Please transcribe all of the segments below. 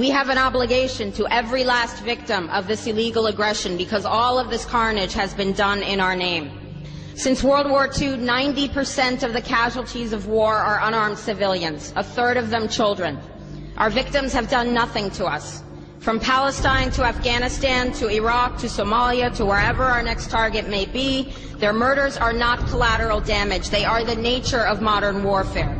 We have an obligation to every last victim of this illegal aggression because all of this carnage has been done in our name. Since World War II, 90% of the casualties of war are unarmed civilians, a third of them children. Our victims have done nothing to us. From Palestine to Afghanistan to Iraq to Somalia to wherever our next target may be, their murders are not collateral damage. They are the nature of modern warfare.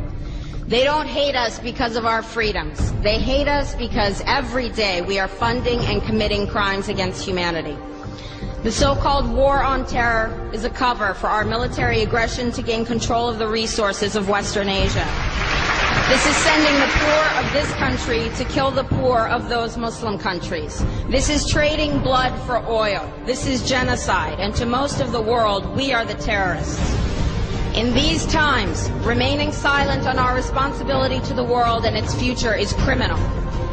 They don't hate us because of our freedoms. They hate us because every day we are funding and committing crimes against humanity. The so-called war on terror is a cover for our military aggression to gain control of the resources of Western Asia. This is sending the poor of this country to kill the poor of those Muslim countries. This is trading blood for oil. This is genocide, and to most of the world, we are the terrorists. In these times, remaining silent on our responsibility to the world and its future is criminal.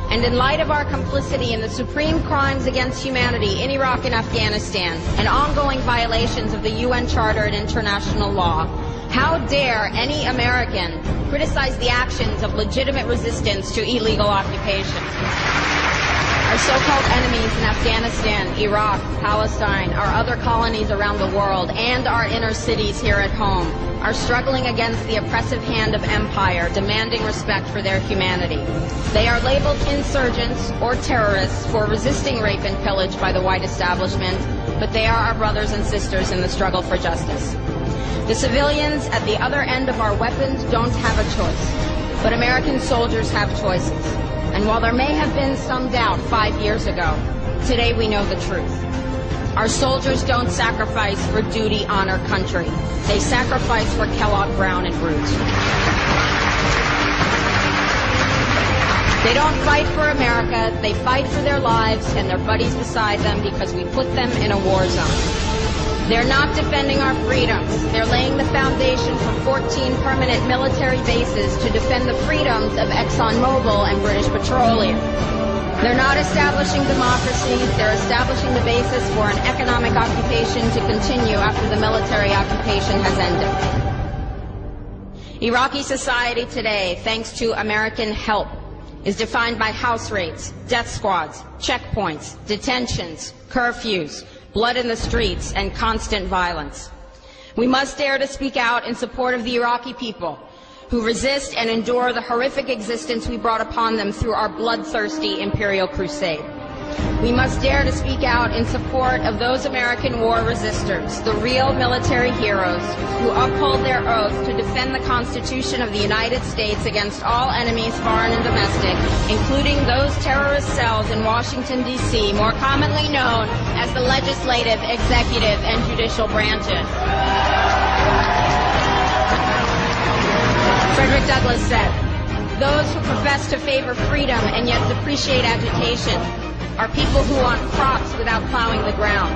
And in light of our complicity in the supreme crimes against humanity in Iraq and Afghanistan and ongoing violations of the UN Charter and international law, how dare any American criticize the actions of legitimate resistance to illegal occupation? Our so-called enemies in Afghanistan, Iraq, Palestine, our other colonies around the world, and our inner cities here at home are struggling against the oppressive hand of empire, demanding respect for their humanity. They are labeled insurgents or terrorists for resisting rape and pillage by the white establishment, but they are our brothers and sisters in the struggle for justice. The civilians at the other end of our weapons don't have a choice, but American soldiers have choices. And while there may have been some doubt 5 years ago, today we know the truth. Our soldiers don't sacrifice for duty, honor, country. They sacrifice for Kellogg, Brown, and Root. They don't fight for America, they fight for their lives and their buddies beside them because we put them in a war zone. They're not defending our freedoms. They're laying the foundation for 14 permanent military bases to defend the freedoms of ExxonMobil and British Petroleum. They're not establishing democracy. They're establishing the basis for an economic occupation to continue after the military occupation has ended. Iraqi society today, thanks to American help, is defined by house raids, death squads, checkpoints, detentions, curfews, blood in the streets, and constant violence. We must dare to speak out in support of the Iraqi people who resist and endure the horrific existence we brought upon them through our bloodthirsty imperial crusade. We must dare to speak out in support of those American war resistors, the real military heroes who uphold their oath to defend the Constitution of the United States against all enemies, foreign and domestic, including those terrorist cells in Washington, D.C., more commonly known as the legislative, executive, and judicial branches. Frederick Douglass said, "Those who profess to favor freedom and yet depreciate agitation are people who want crops without plowing the ground.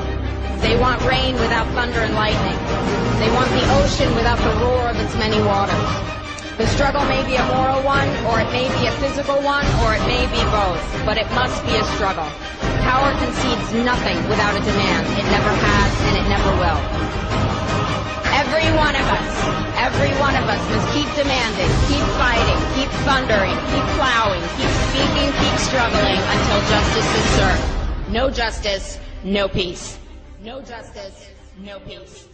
They want rain without thunder and lightning. They want the ocean without the roar of its many waters." The struggle may be a moral one, or it may be a physical one, or it may be both, but it must be a struggle. Power concedes nothing without a demand. It never has, and it never will. Every one of us must keep demanding, keep fighting, keep thundering, keep plowing, keep speaking, keep struggling until justice is served. No justice, no peace. No justice, no peace.